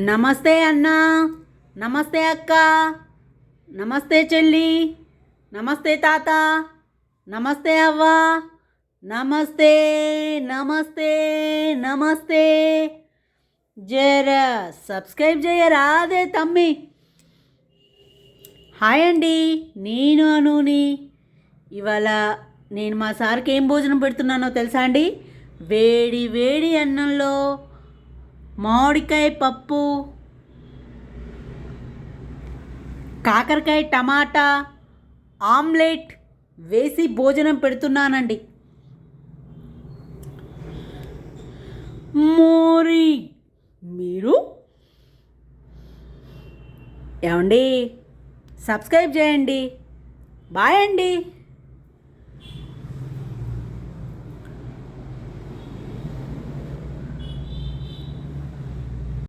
నమస్తే అన్న, నమస్తే అక్క, నమస్తే చెల్లి, నమస్తే తాత, నమస్తే అవ్వ, నమస్తే నమస్తే నమస్తే. జర సబ్స్క్రైబ్ చేయరా అదే తమ్మి. హాయ్ అండి, నేను అనుని. ఇవాళ నేను మా సార్కి ఏం భోజనం పెడుతున్నానో తెలుసా అండి? వేడి వేడి అన్నంలో మామిడికాయ పప్పు, కాకరకాయ టమాటా ఆమ్లెట్ వేసి భోజనం పెడుతున్నానండి. మోరీ మీరు ఏమండి? సబ్స్క్రైబ్ చేయండి. బాయ్ అండి.